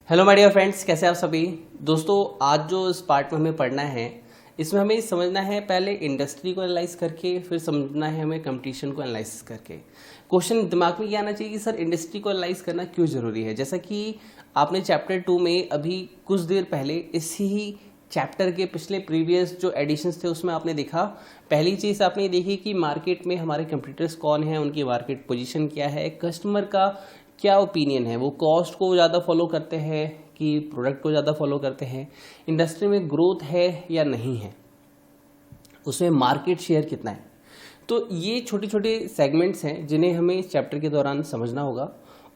Hello my dear friends, कैसे हैं आप सभी दोस्तों। आज जो इस पार्ट में हमें पढ़ना है, इसमें हमें समझना है पहले इंडस्ट्री को एनालाइज करके, फिर समझना है हमें कंपटीशन को एनालाइज करके। क्वेश्चन दिमाग में ये आना चाहिए कि सर इंडस्ट्री को एनालाइज करना क्यों जरूरी है। जैसा कि आपने चैप्टर 2 में अभी कुछ देर पहले इसी ही चैप्टर के पिछले प्रीवियस जो एडिशंस थे उसमें आपने देखा, पहली चीज़ आपने देखी कि मार्केट में हमारे कंपटीटर्स कौन हैं, उनकी मार्केट पोजीशन क्या है, कस्टमर का क्या ओपिनियन है, वो कॉस्ट को ज़्यादा फॉलो करते हैं कि प्रोडक्ट को ज़्यादा फॉलो करते हैं, इंडस्ट्री में ग्रोथ है या नहीं है, उसमें मार्केट शेयर कितना है। तो ये छोटे छोटे सेगमेंट्स हैं जिन्हें हमें चैप्टर के दौरान समझना होगा।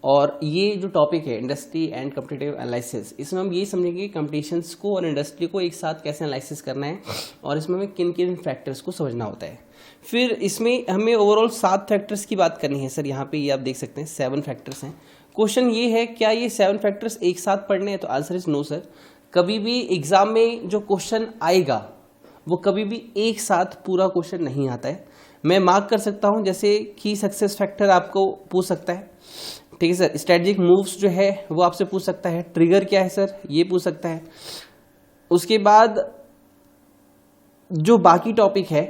और ये जो टॉपिक है इंडस्ट्री एंड कॉम्पिटिटिव एनालिसिस, इसमें हम ये समझेंगे कंपटीशंस को और इंडस्ट्री को एक साथ कैसे एनालिसिस करना है और इसमें हमें किन किन फैक्टर्स को समझना होता है। फिर इसमें हमें ओवरऑल 7 फैक्टर्स की बात करनी है। सर यहाँ पे ये आप देख सकते हैं 7 फैक्टर्स हैं। क्वेश्चन ये है, क्या ये 7 फैक्टर्स एक साथ पढ़ने हैं? तो आंसर इज नो सर। कभी भी एग्जाम में जो क्वेश्चन आएगा वो कभी भी एक साथ पूरा क्वेश्चन नहीं आता है। मैं मार्क कर सकता हूं, जैसे की सक्सेस फैक्टर आपको पूछ सकता है, ठीक है सर। स्ट्रेटेजिक मूव्स जो है वो आपसे पूछ सकता है। ट्रिगर क्या है सर, ये पूछ सकता है। उसके बाद जो बाकी टॉपिक है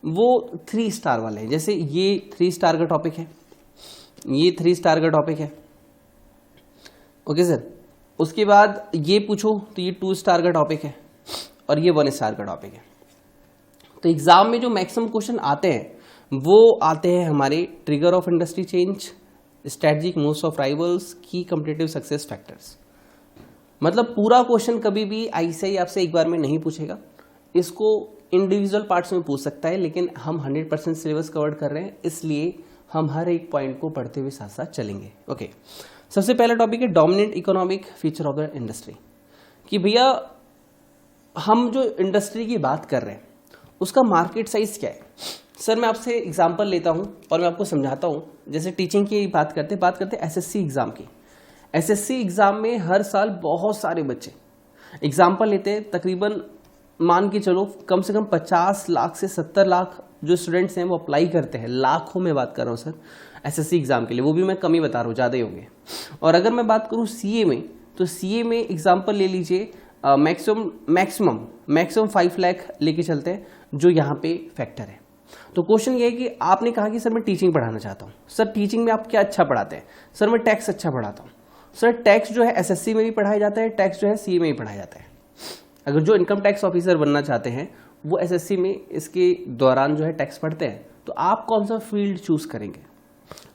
वो 3 स्टार वाले हैं, जैसे ये 3 स्टार का टॉपिक है, ये 3 स्टार का टॉपिक है, ओके सर। उसके बाद ये पूछो तो ये 2 स्टार का टॉपिक है और ये 1 स्टार का टॉपिक है। तो एग्जाम में जो मैक्सिमम क्वेश्चन आते हैं वो आते हैं हमारे trigger of industry change, strategic moves of rivals, की कॉम्पिटिटिव सक्सेस फैक्टर्स। मतलब पूरा क्वेश्चन कभी भी आईसीआई आपसे एक बार में नहीं पूछेगा, इसको इंडिविजुअल पार्ट्स में पूछ सकता है, लेकिन हम 100% सिलेबस कवर कर रहे हैं इसलिए हम हर एक पॉइंट को पढ़ते हुए साथ साथ चलेंगे। ओके, सबसे पहला टॉपिक है dominant economic feature of the industry. कि भैया हम जो इंडस्ट्री की बात कर रहे हैं उसका मार्केट साइज क्या है। सर मैं आपसे एग्जांपल लेता हूं और मैं आपको समझाता हूं। जैसे टीचिंग की बात करते एसएससी एग्जाम की। एसएससी एग्जाम में हर साल बहुत सारे बच्चे एग्जाम्पल लेते हैं, तकरीबन मान के चलो कम से कम 50 लाख से 70 लाख जो स्टूडेंट्स हैं वो अप्लाई करते हैं। लाखों में बात कर रहा हूँ सर एसएससी एग्जाम के लिए, वो भी मैं कम ही बता रहा हूँ, ज़्यादा ही होंगे। और अगर मैं बात करूँ सीए में, तो सीए में एग्जाम्पल ले लीजिए, मैक्सिमम 5 लाख लेके चलते हैं जो यहाँ पे फैक्टर है। तो क्वेश्चन ये है कि आपने कहा कि सर मैं टीचिंग पढ़ाना चाहता हूँ। सर टीचिंग में आप क्या अच्छा पढ़ाते हैं? सर मैं टैक्स अच्छा पढ़ाता हूँ। सर टैक्स जो है एसएससी में भी पढ़ाया जाता है, टैक्स जो है सीए में भी पढ़ाया जाता है। अगर जो इनकम टैक्स ऑफिसर बनना चाहते हैं वो एसएससी में इसके दौरान जो है टैक्स पढ़ते हैं, तो आप कौन सा फील्ड चूज करेंगे?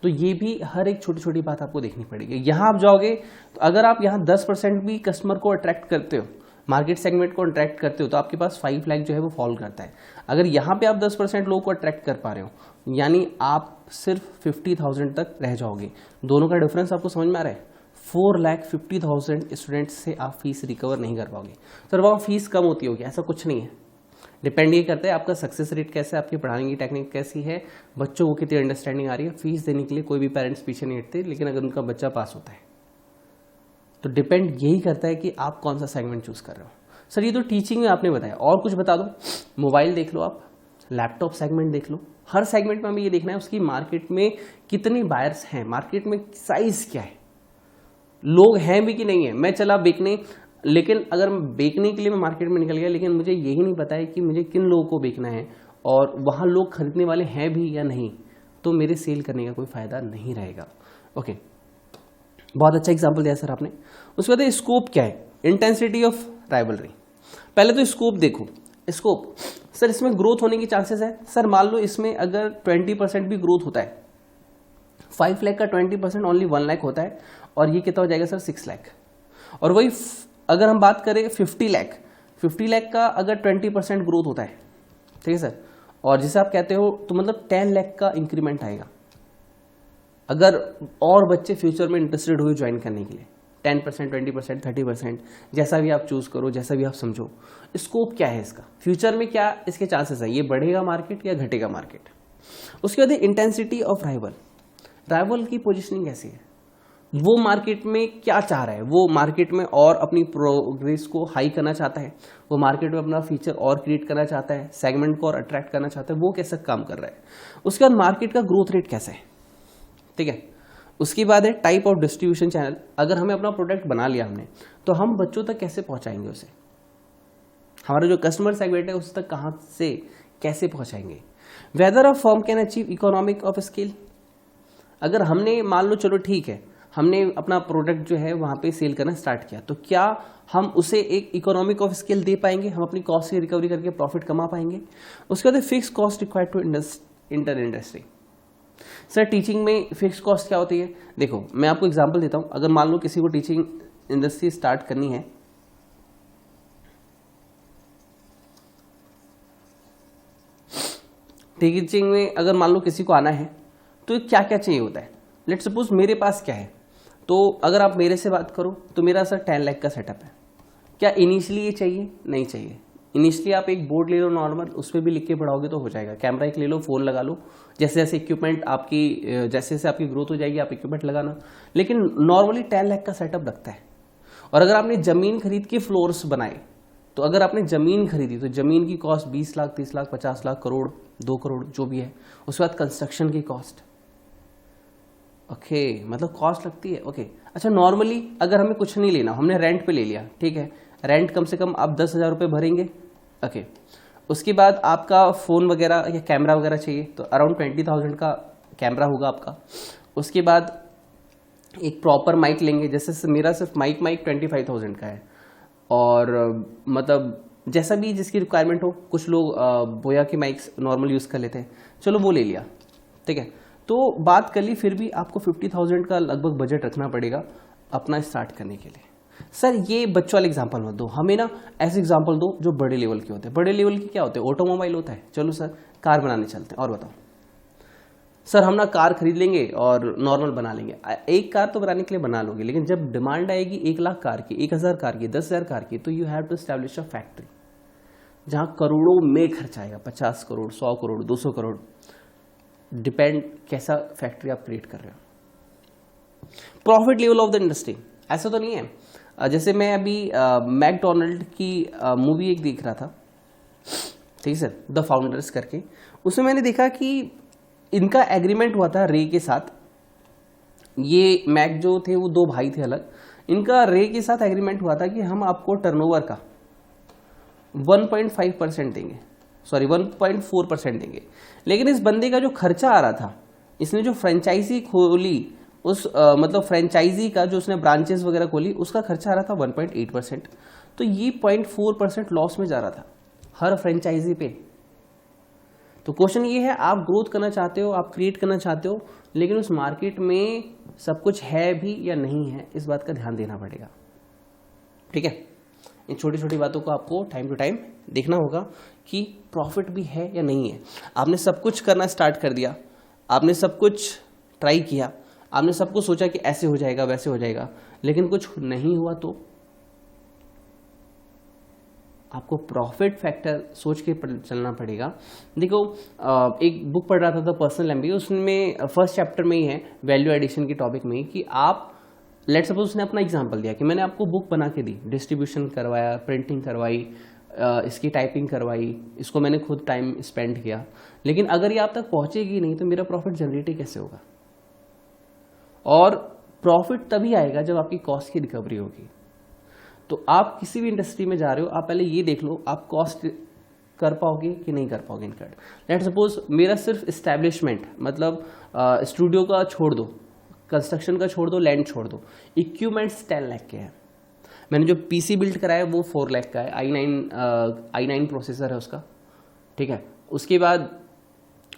तो ये भी हर एक छोटी छोटी बात आपको देखनी पड़ेगी। यहाँ आप जाओगे तो अगर आप यहाँ 10% भी कस्टमर को अट्रैक्ट करते हो, मार्केट सेगमेंट को अट्रैक्ट करते हो, तो आपके पास 5 लाख जो है वो फॉल करता है। अगर यहाँ पे आप 10% लोगों को अट्रैक्ट कर पा रहे हो, यानी आप सिर्फ 50,000 तक रह जाओगे। दोनों का डिफरेंस आपको समझ में आ रहा है? 4,50,000 स्टूडेंट्स से आप फीस रिकवर नहीं कर पाओगे। सर वहाँ फीस कम होती होगी, ऐसा कुछ नहीं है। डिपेंड ये करता है आपका सक्सेस रेट कैसा है, आपकी पढ़ाने की टेक्निक कैसी है, बच्चों को कितनी अंडरस्टैंडिंग आ रही है। फीस देने के लिए कोई भी पेरेंट्स पीछे नहीं हटते, लेकिन अगर उनका बच्चा पास होता है तो डिपेंड यही करता है कि आप कौन सा सेगमेंट चूज कर रहे हो। सर ये तो टीचिंग में आपने बताया, और कुछ बता दो। मोबाइल देख लो, आप लैपटॉप सेगमेंट देख लो। हर सेगमेंट में हमें ये देखना है उसकी मार्केट में कितने बायर्स हैं, मार्केट में साइज क्या है, लोग हैं भी कि नहीं है। मैं चला बेचने, लेकिन अगर बेचने के लिए मैं मार्केट में निकल गया, लेकिन मुझे यही नहीं पता है कि मुझे किन लोगों को बेचना है और वहां लोग खरीदने वाले हैं भी या नहीं, तो मेरे सेल करने का कोई फायदा नहीं रहेगा। ओके, बहुत अच्छा एग्जांपल दिया सर आपने। उसके बाद स्कोप क्या है, इंटेंसिटी ऑफ राइवलरी। पहले तो स्कोप देखो। स्कोप सर इसमें ग्रोथ होने की चांसेस है। सर मान लो इसमें अगर 20% भी ग्रोथ होता है, 5 लाख का 20% ओनली 1 लाख होता है, और ये कितना हो जाएगा सर 6 लाख। और वही अगर हम बात करें 50 लाख का अगर 20% ग्रोथ होता है, ठीक है सर, और जिसे आप कहते हो तो मतलब 10 लाख का इंक्रीमेंट आएगा अगर और बच्चे फ्यूचर में इंटरेस्टेड हुए ज्वाइन करने के लिए। 10%, 20%, 30%, जैसा भी आप चूज करो, जैसा भी आप समझो। स्कोप क्या है इसका, फ्यूचर में क्या इसके चांसेस है, ये बढ़ेगा मार्केट या घटेगा मार्केट। उसके बाद इंटेंसिटी ऑफ राइवल की पोजिशनिंग कैसी है, वो मार्केट में क्या चाह रहा है, वो मार्केट में और अपनी प्रोग्रेस को हाई करना चाहता है, वो मार्केट में अपना फीचर और क्रिएट करना चाहता है, सेगमेंट को और अट्रैक्ट करना चाहता है, वो कैसा काम कर रहा है। उसके बाद मार्केट का ग्रोथ रेट कैसा है, ठीक है। उसके बाद है टाइप ऑफ डिस्ट्रीब्यूशन चैनल। अगर हमें अपना प्रोडक्ट बना लिया हमने, तो हम बच्चों तक कैसे पहुंचाएंगे उसे, हमारा जो कस्टमर सेगमेंट है उस तक कहां से कैसे पहुंचाएंगे। Weather a firm can achieve economic of scale. अगर हमने मान लो चलो ठीक है, हमने अपना प्रोडक्ट जो है वहां पे सेल करना स्टार्ट किया, तो क्या हम उसे एक इकोनॉमिक ऑफ स्केल दे पाएंगे, हम अपनी कॉस्ट की रिकवरी करके प्रॉफिट कमा पाएंगे। उसके बाद fix cost required to enter industry. Sir teaching में फिक्स कॉस्ट क्या होती है? देखो मैं आपको एग्जांपल देता हूं। अगर मान लो किसी को टीचिंग इंडस्ट्री स्टार्ट करनी है, टीचिंग में अगर मान लो किसी को आना है, तो क्या क्या चाहिए होता है। लेट्स सपोज मेरे पास क्या है, तो अगर आप मेरे से बात करो तो मेरा सर 10 लाख का सेटअप है। क्या इनिशियली ये चाहिए? नहीं चाहिए। इनिशियली आप एक बोर्ड ले लो नॉर्मल, उस पर भी लिख के पढ़ाओगे तो हो जाएगा। कैमरा एक ले लो, फोन लगा लो, जैसे जैसे इक्विपमेंट आपकी जैसे जैसे आपकी ग्रोथ हो जाएगी आप इक्विपमेंट लगाना। लेकिन नॉर्मली 10 लाख का सेटअप लगता है। और अगर आपने जमीन खरीद के फ्लोर्स बनाए, तो अगर आपने जमीन खरीदी तो जमीन की कॉस्ट 20 लाख, 30 लाख, 50 लाख, करोड़, 2 करोड़ जो भी है। उसके बाद कंस्ट्रक्शन की कॉस्ट, ओके मतलब कॉस्ट लगती है। ओके अच्छा, नॉर्मली अगर हमें कुछ नहीं लेना, हमने रेंट पे ले लिया, ठीक है, रेंट कम से कम आप 10,000 रुपये भरेंगे। ओके उसके बाद आपका फ़ोन वगैरह या कैमरा वगैरह चाहिए, तो अराउंड 20,000 का कैमरा होगा आपका। उसके बाद एक प्रॉपर माइक लेंगे, जैसे मेरा सिर्फ माइक 25,000 का है। और मतलब जैसा भी जिसकी रिक्वायरमेंट हो, कुछ लोग बोया के माइक्स नॉर्मल यूज़ कर लेते हैं, चलो वो ले लिया, ठीक है। तो बात कर ली, फिर भी आपको 50,000 का लगभग बजट रखना पड़ेगा अपना स्टार्ट करने के लिए। सर ये बच्चों वाले एग्जाम्पल मत दो, हमें ना ऐसे एग्जाम्पल दो जो बड़े लेवल के होते हैं। बड़े लेवल के क्या होते हैं? ऑटोमोबाइल होता है, चलो सर कार बनाने चलते हैं। और बताओ सर, हम ना कार खरीद लेंगे और नॉर्मल बना लेंगे। एक कार तो बनाने के लिए बना लोगे, लेकिन जब डिमांड आएगी 1 लाख कार की, 1,000 कार की, 10,000 कार की, तो you have to establish a factory जहां करोड़ों में खर्च आएगा, 50 करोड़, 100 करोड़, 200 करोड़, डिपेंड कैसा फैक्ट्री आप क्रिएट कर रहे हो। Profit level of the industry ऐसा तो नहीं है। जैसे मैं अभी मैकडोनल्ड की मूवी एक देख रहा था, ठीक है सर, द फाउंडर्स करके। उसमें मैंने देखा कि इनका एग्रीमेंट हुआ था रे के साथ। ये मैक जो थे वो 2 भाई थे अलग, इनका रे के साथ एग्रीमेंट हुआ था कि हम आपको टर्नओवर का 1.5% देंगे, सॉरी 1.4% देंगे। लेकिन इस बंदे का जो खर्चा आ रहा था, इसने जो फ्रेंचाइजी खोली, उस मतलब फ्रेंचाइजी का जो उसने ब्रांचेस वगैरह खोली, उसका खर्चा आ रहा था 1.8%। तो ये 0.4% लॉस में जा रहा था हर फ्रेंचाइजी पे। तो क्वेश्चन ये है, आप ग्रोथ करना चाहते हो, आप क्रिएट करना चाहते हो, लेकिन उस मार्केट में सब कुछ है भी या नहीं है, इस बात का ध्यान देना पड़ेगा, ठीक है। इन छोटी छोटी बातों को आपको टाइम टू टाइम देखना होगा कि प्रॉफिट भी है या नहीं है। आपने सब कुछ करना स्टार्ट कर दिया, आपने सब कुछ ट्राई किया, आपने सब कुछ सोचा कि ऐसे हो जाएगा वैसे हो जाएगा, लेकिन कुछ नहीं हुआ, तो आपको प्रॉफिट फैक्टर सोच के चलना पड़ेगा। देखो एक बुक पढ़ रहा था द पर्सनल एमबीए, उसमें फर्स्ट चैप्टर में ही है वैल्यू एडिशन की टॉपिक में कि आप लेट सपोज उसने अपना एग्जांपल दिया कि मैंने आपको बुक बना के दी, डिस्ट्रीब्यूशन करवाया, प्रिंटिंग करवाई, इसकी टाइपिंग करवाई, इसको मैंने खुद टाइम स्पेंड किया, लेकिन अगर ये आप तक पहुंचेगी नहीं तो मेरा प्रॉफिट जनरेट कैसे होगा। और प्रॉफिट तभी आएगा जब आपकी कॉस्ट की रिकवरी होगी। तो आप किसी भी इंडस्ट्री में जा रहे हो, आप पहले ये देख लो आप कॉस्ट कर पाओगे कि नहीं कर पाओगे इनकट। लेट सपोज मेरा सिर्फ एस्टैब्लिशमेंट, मतलब स्टूडियो का छोड़ दो, कंस्ट्रक्शन का छोड़ दो, लैंड छोड़ दो, इक्विपमेंट्स 10 लाख के हैं। मैंने जो पीसी बिल्ड कराया वो 4 लाख का है, i9 प्रोसेसर है उसका, ठीक है। उसके बाद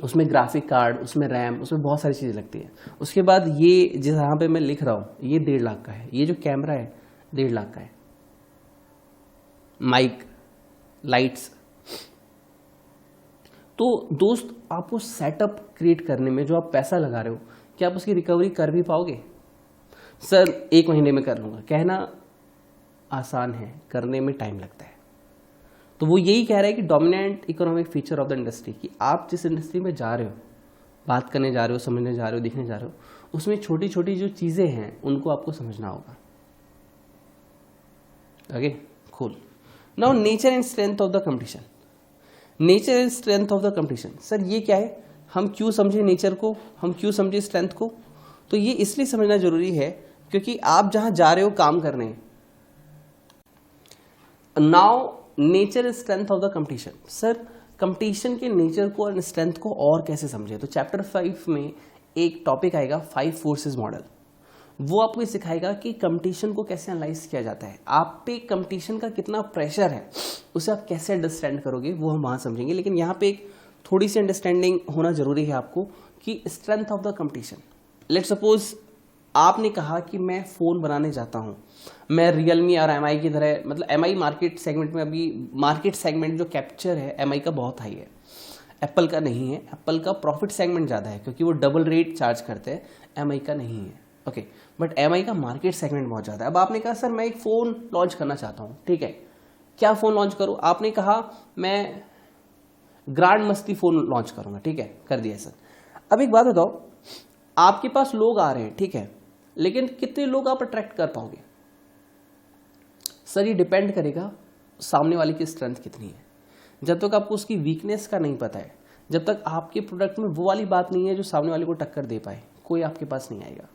उसमें ग्राफिक कार्ड, उसमें रैम, उसमें बहुत सारी चीज़ें लगती है। उसके बाद ये जहाँ पे मैं लिख रहा हूँ ये 1.5 लाख का है, ये जो कैमरा है 1.5 लाख का है, माइक, लाइट्स। तो दोस्त आप वो सेटअप क्रिएट करने में जो आप पैसा लगा रहे हो, क्या आप उसकी रिकवरी कर भी पाओगे? सर 1 महीने में कर लूंगा, कहना आसान है, करने में टाइम लगता है। तो वो यही कह रहा है कि dominant economic feature of the industry, कि आप जिस इंडस्ट्री में जा रहे हो, बात करने जा रहे हो, समझने जा रहे हो, देखने जा रहे हो, उसमें छोटी छोटी जो चीज़ें हैं उनको आपको समझना होगा। Okay cool. Now nature and strength of the competition. Nature and strength of the competition, sir ये क्या है? हम क्यों समझे नेचर को, हम क्यों समझे स्ट्रेंथ को? तो ये इसलिए समझना जरूरी है क्योंकि आप जहां जा रहे हो काम करने, now nature strength of the competition. Sir competition के नेचर को और स्ट्रेंथ को और कैसे समझे? तो चैप्टर 5 में एक टॉपिक आएगा 5 फोर्सेस मॉडल। वो आपको सिखाएगा कि कंपटीशन को कैसे एनालाइज किया जाता है, आप पे कंपटीशन का कितना प्रेशर है, उसे आप कैसे अंडरस्टैंड करोगे, वो हम वहां समझेंगे। लेकिन यहाँ पे एक थोड़ी सी अंडरस्टैंडिंग होना जरूरी है आपको कि strength of the competition. Let suppose आपने कहा कि मैं फ़ोन बनाने जाता हूँ, मैं रियलमी और एमआई की तरह, मतलब एमआई मार्केट सेगमेंट में, अभी मार्केट सेगमेंट जो कैप्चर है एमआई का बहुत हाई है, एप्पल का नहीं है। एप्पल का प्रॉफिट सेगमेंट ज़्यादा है क्योंकि वो डबल रेट चार्ज करते हैं, एमआई का नहीं है। ओके, बट एमआई का मार्केट सेगमेंट बहुत ज़्यादा है। अब आपने कहा सर मैं एक फ़ोन लॉन्च करना चाहता हूँ, ठीक है, क्या फ़ोन लॉन्च करूँ? आपने कहा मैं ग्रांड मस्ती फ़ोन लॉन्च करूँगा, ठीक है, कर दिया सर। अब एक बात बताओ, आपके पास लोग आ रहे हैं, ठीक है, लेकिन कितने लोग आप अट्रैक्ट कर पाओगे? सर ये डिपेंड करेगा सामने वाले की स्ट्रेंथ कितनी है। जब तक आपको उसकी वीकनेस का नहीं पता है, जब तक आपके प्रोडक्ट में वो वाली बात नहीं है जो सामने वाले को टक्कर दे पाए, कोई आपके पास नहीं आएगा।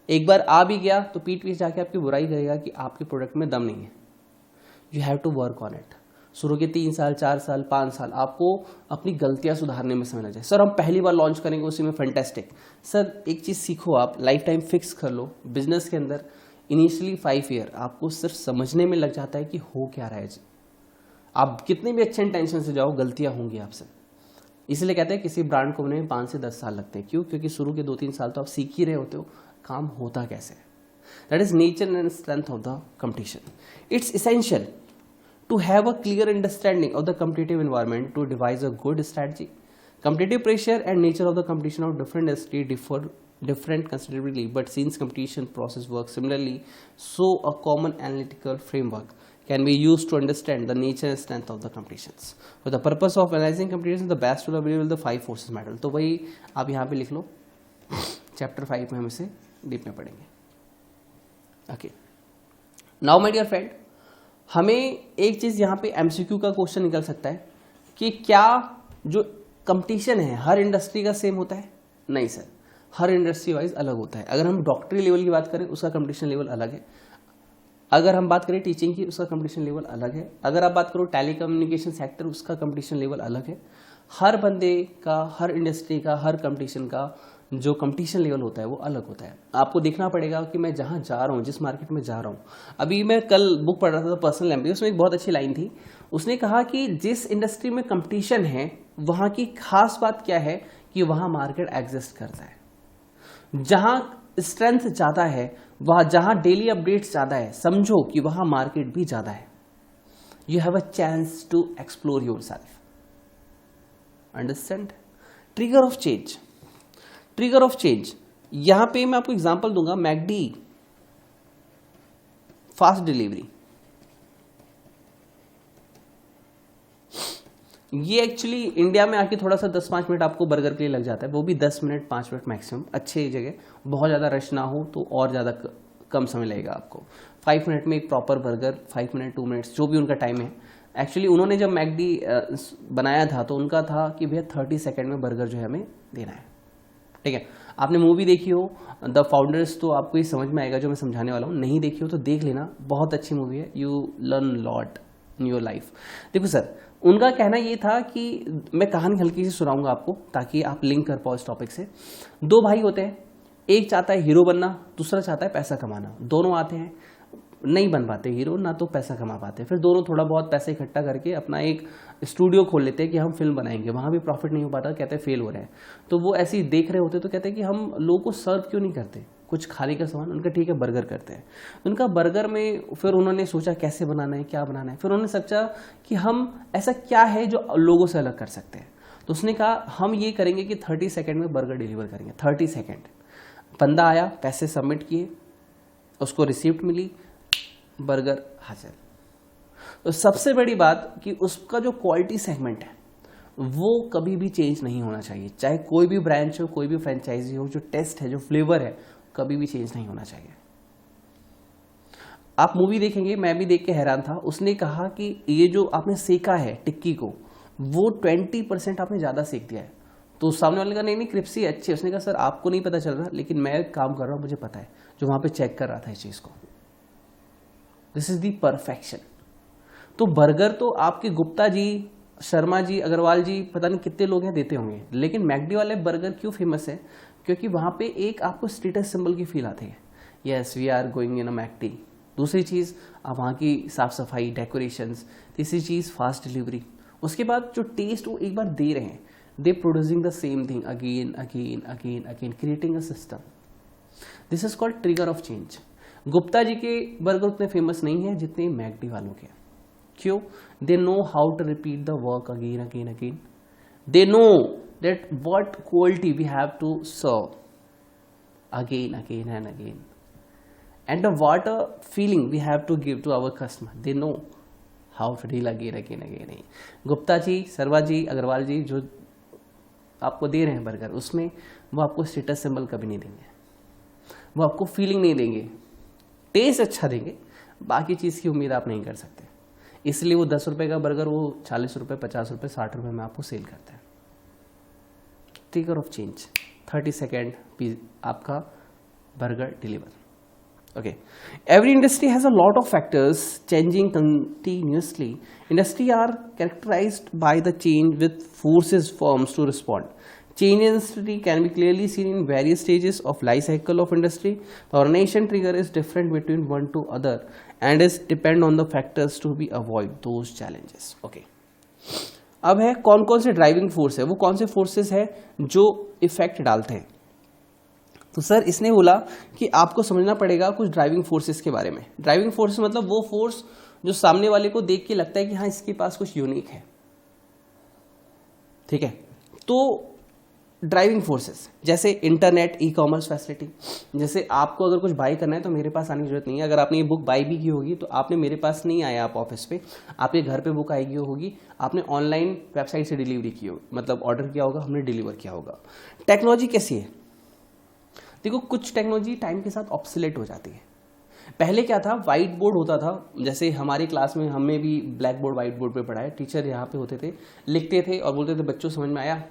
एक बार आ भी गया तो पीठ पीछे जाके आपकी बुराई करेगा कि आपके प्रोडक्ट में दम नहीं है। You have to work on it. शुरू के 3 साल, 4 साल, 5 साल आपको अपनी गलतियां सुधारने में समझना चाहिए। सर हम पहली बार लॉन्च करेंगे उसी में फैंटास्टिक। सर एक चीज़ सीखो, आप लाइफ टाइम फिक्स कर लो बिजनेस के अंदर। इनिशियली 5 ईयर आपको सिर्फ समझने में लग जाता है कि हो क्या रहा है जी। आप कितने भी अच्छे इंटेंशन से जाओ, गलतियां होंगी आपसे। इसलिए कहते हैं किसी ब्रांड को बनने में 5 से 10 साल लगते हैं। क्यों? क्योंकि शुरू के 2-3 साल तो आप सीख ही रहे होते हो काम होता कैसे है। That is nature and strength of the competition. It's essential to have a clear understanding of the competitive environment to devise a good strategy. Competitive pressure and nature of the competition of different industry different considerably, but since competition process works similarly, so a common analytical framework can be used to understand the nature and strength of the competitions. For the purpose of analyzing competition, the best tool available the 5 forces model. तो वही आप यहाँ पे लिख लो, chapter 5 में हम इसे deep में पढ़ेंगे। Okay, now my dear friend, हमें एक चीज यहां पे एमसीक्यू का क्वेश्चन निकल सकता है कि क्या जो कंपटीशन है हर इंडस्ट्री का सेम होता है? नहीं सर, हर इंडस्ट्री वाइज अलग होता है। अगर हम डॉक्टरी लेवल की बात करें उसका कंपटीशन लेवल अलग है। अगर हम बात करें टीचिंग की, उसका कंपटीशन लेवल अलग है। अगर आप बात करो टेलीकम्युनिकेशन सेक्टर, उसका कंपटीशन लेवल अलग है। हर बंदे का, हर इंडस्ट्री का, हर कंपटीशन का जो कंपटीशन लेवल होता है वो अलग होता है। आपको देखना पड़ेगा कि मैं जहां जा रहा हूं, जिस मार्केट में जा रहा हूं। अभी मैं कल बुक पढ़ रहा था पर्सनल एमबीए, उसमें एक बहुत अच्छी लाइन थी। उसने कहा कि जिस इंडस्ट्री में कंपटीशन है वहां की खास बात क्या है कि वहां मार्केट एग्जिस्ट करता है। जहां स्ट्रेंथ ज्यादा है, वहां जहां डेली अपडेट्स ज्यादा है, समझो कि वहां मार्केट भी ज्यादा है। You have a chance to explore yourself. Understand? Trigger of change. Trigger of change, यहां पे मैं आपको एग्जांपल दूंगा, मैकडी फास्ट डिलीवरी। ये एक्चुअली इंडिया में आके थोड़ा सा 10-5 मिनट आपको बर्गर के लिए लग जाता है, वो भी 10 मिनट 5 मिनट मैक्सिमम, अच्छे जगह, बहुत ज़्यादा रश ना हो तो और ज़्यादा कम समय लगेगा आपको। 5 मिनट में एक प्रॉपर बर्गर, 5 मिनट 2 मिनट्स जो भी उनका टाइम है। एक्चुअली उन्होंने जब मैकडी बनाया था तो उनका था कि भैया 30 सेकेंड में बर्गर जो है हमें देना है, ठीक है। आपने मूवी देखी हो द फाउंडर्स तो आपको ये समझ में आएगा जो मैं समझाने वाला हूँ। नहीं देखी हो तो देख लेना, बहुत अच्छी मूवी है, you learn lot in your life. देखो सर, उनका कहना ये था कि मैं कहानी हल्की सी सुनाऊंगा आपको ताकि आप लिंक कर पाओ इस टॉपिक से। 2 भाई होते हैं, एक चाहता है हीरो बनना, दूसरा चाहता है पैसा कमाना। दोनों आते हैं, नहीं बन पाते हीरो, ना तो पैसा कमा पाते। फिर दोनों थोड़ा बहुत पैसे इकट्ठा करके अपना एक स्टूडियो खोल लेते हैं कि हम फिल्म बनाएंगे। वहाँ भी प्रॉफिट नहीं हो पाता, कहते हैं फेल हो रहे हैं। तो वो ऐसे ही देख रहे होते तो कहते हैं कि हम लोगों को सर्व क्यों नहीं करते कुछ खाने का सामान। उनका ठीक है बर्गर करते हैं। उनका बर्गर में फिर उन्होंने सोचा कैसे बनाना है, क्या बनाना है। फिर उन्होंने सोचा कि हम ऐसा क्या है जो लोगों से अलग कर सकते हैं। तो उसने कहा हम ये करेंगे कि 30 सेकेंड में बर्गर डिलीवर करेंगे। 30 सेकेंड, बंदा आया, पैसे सबमिट किए, उसको रिसिप्ट मिली, बर्गर हाजिर। तो सबसे बड़ी बात कि उसका जो क्वालिटी सेगमेंट है वो कभी भी चेंज नहीं होना चाहिए। चाहे कोई भी ब्रांच हो, कोई भी फ्रेंचाइजी हो, जो टेस्ट है, जो फ्लेवर है, कभी भी चेंज नहीं होना चाहिए। आप मूवी देखेंगे, मैं भी देख के हैरान था। उसने कहा कि ये जो आपने सेका है टिक्की को, वो 20% आपने ज्यादा सेक दिया है। तो सामने वाले का नहीं नहीं क्रिप्सी अच्छी है, उसने कहा सर आपको नहीं पता चल रहा लेकिन मैं काम कर रहा हूँ, मुझे पता है, जो वहाँ पे चेक कर रहा था इस चीज़ को। This is the perfection. तो बर्गर तो आपके गुप्ता जी, शर्मा जी, अग्रवाल जी, पता नहीं कितने लोग हैं देते होंगे, लेकिन मैकडी वाले बर्गर क्यों फेमस है? क्योंकि वहाँ पे एक आपको स्टेटस सिंबल की फील आती है, yes we are going in a McD. दूसरी चीज़ आप वहाँ की साफ सफाई, डेकोरेशंस। तीसरी चीज़ फास्ट डिलीवरी। उसके बाद जो टेस्ट वो एक बार दे रहे हैं, they producing the same thing again again again again, creating a system. This is called trigger of change. Gupta ji के बर्गर उतने फेमस नहीं है जितने मैकडी वालों के। क्यों? They know how to repeat the work again again again. They know that what quality we have to serve again again and again, and what a feeling we have to give to our customer. They know how to deal again. Gupta ji, Sarva ji, Agarwal जी जो आपको दे रहे हैं burger, उसमें वो आपको status symbol कभी नहीं देंगे, वो आपको फीलिंग नहीं देंगे, टेस्ट अच्छा देंगे, बाकी चीज़ की उम्मीद आप नहीं कर सकते। इसलिए वो 10 रुपये का बर्गर वो 40 रुपये, 50 रुपये, 60 रुपये में आपको सेल करते हैं। ट्रिगर ऑफ चेंज, 30 सेकेंड आपका burger deliver. Okay. Every industry has a lot of factors changing continuously. Industry are characterized by the change with forces firms to respond. Change in industry can be clearly seen in various stages of life cycle of industry. The ordination trigger is different between one to other and is depend on the factors to be avoid those challenges. Okay. अब है कौन कौन से driving force है, वो कौन से forces है जो इफेक्ट डालते हैं। तो सर इसने बोला कि आपको समझना पड़ेगा कुछ ड्राइविंग फोर्सेस के बारे में। ड्राइविंग फोर्स मतलब वो फोर्स जो सामने वाले को देख के लगता है कि हाँ इसके पास कुछ यूनिक है, ठीक है। तो ड्राइविंग फोर्सेस जैसे इंटरनेट, ई कॉमर्स फैसिलिटी। जैसे आपको अगर कुछ बाई करना है तो मेरे पास आने की जरूरत नहीं है। अगर आपने ये बुक बाई भी की होगी तो आपने मेरे पास नहीं आया, आप ऑफिस पे, आपके घर पे बुक आएगी होगी, आपने ऑनलाइन वेबसाइट से डिलीवरी की होगी, मतलब ऑर्डर किया होगा, हमने डिलीवर किया होगा। टेक्नोलॉजी कैसी है? देखो कुछ टेक्नोलॉजी टाइम के साथ ऑब्सोलेट हो जाती है। पहले क्या था, व्हाइट बोर्ड होता था, जैसे हमारी क्लास में हमने भी ब्लैक बोर्ड व्हाइट बोर्ड पे पढ़ा है, टीचर यहाँ पे होते थे, लिखते थे और बोलते थे बच्चों समझ में आया।